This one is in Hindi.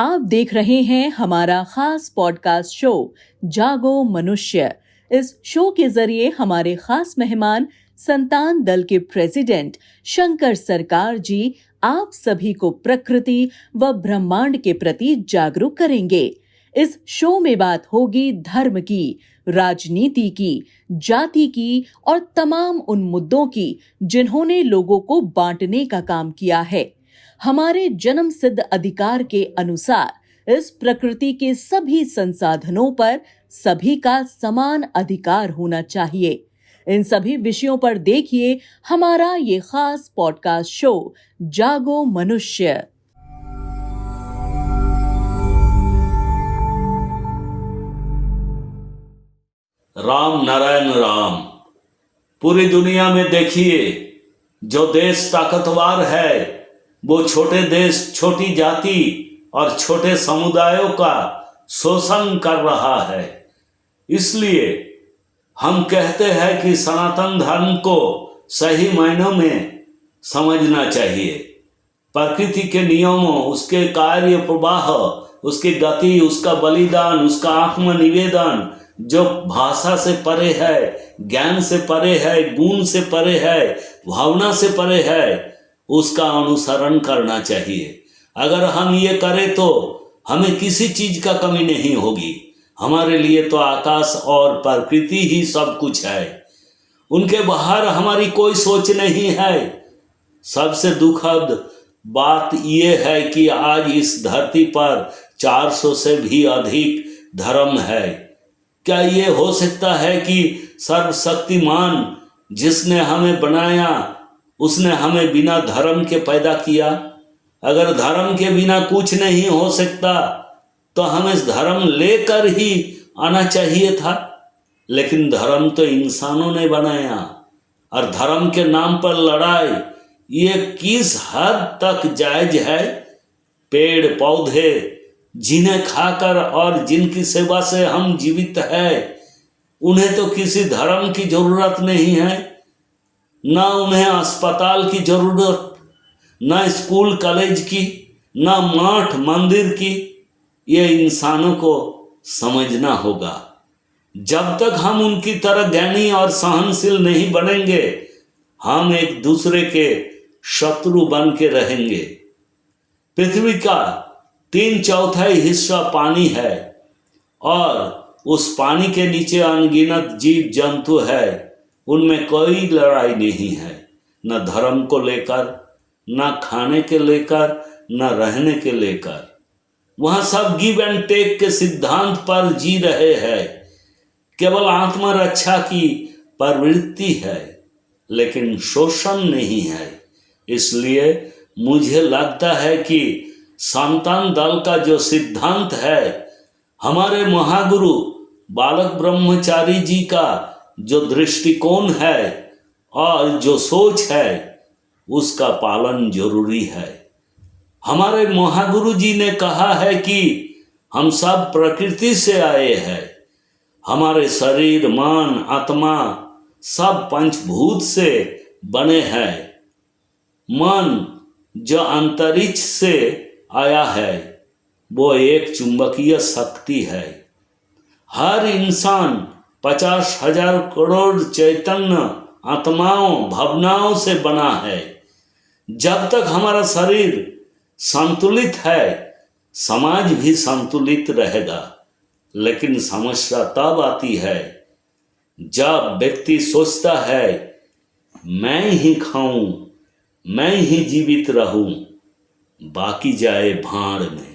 आप देख रहे हैं हमारा खास पॉडकास्ट शो जागो मनुष्य। इस शो के जरिए हमारे खास मेहमान संतान दल के प्रेसिडेंट शंकर सरकार जी आप सभी को प्रकृति व ब्रह्मांड के प्रति जागरूक करेंगे। इस शो में बात होगी धर्म की, राजनीति की, जाति की और तमाम उन मुद्दों की जिन्होंने लोगों को बांटने का काम किया है। हमारे जन्म सिद्ध अधिकार के अनुसार इस प्रकृति के सभी संसाधनों पर सभी का समान अधिकार होना चाहिए। इन सभी विषयों पर देखिए हमारा ये खास पॉडकास्ट शो जागो मनुष्य। राम नारायण राम। पूरी दुनिया में देखिए, जो देश ताकतवर है वो छोटे देश, छोटी जाति और छोटे समुदायों का शोषण कर रहा है। इसलिए हम कहते हैं कि सनातन धर्म को सही मायनों में समझना चाहिए। प्रकृति के नियमों, उसके कार्य प्रवाह, उसकी गति, उसका बलिदान, उसका आत्मनिवेदन जो भाषा से परे है, ज्ञान से परे है, गुण से परे है, भावना से परे है, उसका अनुसरण करना चाहिए। अगर हम ये करें तो हमें किसी चीज का कमी नहीं होगी। हमारे लिए तो आकाश और प्रकृति ही सब कुछ है, उनके बाहर हमारी कोई सोच नहीं है। सबसे दुखद बात यह है कि आज इस धरती पर 400 से भी अधिक धर्म है। क्या ये हो सकता है कि सर्वशक्तिमान जिसने हमें बनाया उसने हमें बिना धर्म के पैदा किया? अगर धर्म के बिना कुछ नहीं हो सकता तो हमें धर्म लेकर ही आना चाहिए था। लेकिन धर्म तो इंसानों ने बनाया, और धर्म के नाम पर लड़ाई ये किस हद तक जायज है? पेड़ पौधे जिन्हें खाकर और जिनकी सेवा से हम जीवित हैं, उन्हें तो किसी धर्म की जरूरत नहीं है। ना उन्हें अस्पताल की जरूरत, ना स्कूल कॉलेज की, ना मठ मंदिर की। ये इंसानों को समझना होगा। जब तक हम उनकी तरह ज्ञानी और सहनशील नहीं बनेंगे, हम एक दूसरे के शत्रु बन के रहेंगे। पृथ्वी का 3/4 हिस्सा पानी है और उस पानी के नीचे अनगिनत जीव जंतु है। उनमें कोई लड़ाई नहीं है, न धर्म को लेकर, न खाने के लेकर, न रहने के लेकर। वहां सब गिव एंड टेक के सिद्धांत पर जी रहे हैं। केवल आत्मरक्षा की प्रवृत्ति है, लेकिन शोषण नहीं है। इसलिए मुझे लगता है कि संतान दल का जो सिद्धांत है, हमारे महागुरु बालक ब्रह्मचारी जी का जो दृष्टिकोण है और जो सोच है, उसका पालन जरूरी है। हमारे महागुरु जी ने कहा है कि हम सब प्रकृति से आए हैं। हमारे शरीर, मन, आत्मा सब पंचभूत से बने हैं। मन जो अंतरिक्ष से आया है, वो एक चुंबकीय शक्ति है। हर इंसान 50,000 करोड़ चैतन्य आत्माओं, भावनाओं से बना है। जब तक हमारा शरीर संतुलित है, समाज भी संतुलित रहेगा। लेकिन समस्या तब आती है जब व्यक्ति सोचता है मैं ही खाऊं, मैं ही जीवित रहूं, बाकी जाए भाड़ में।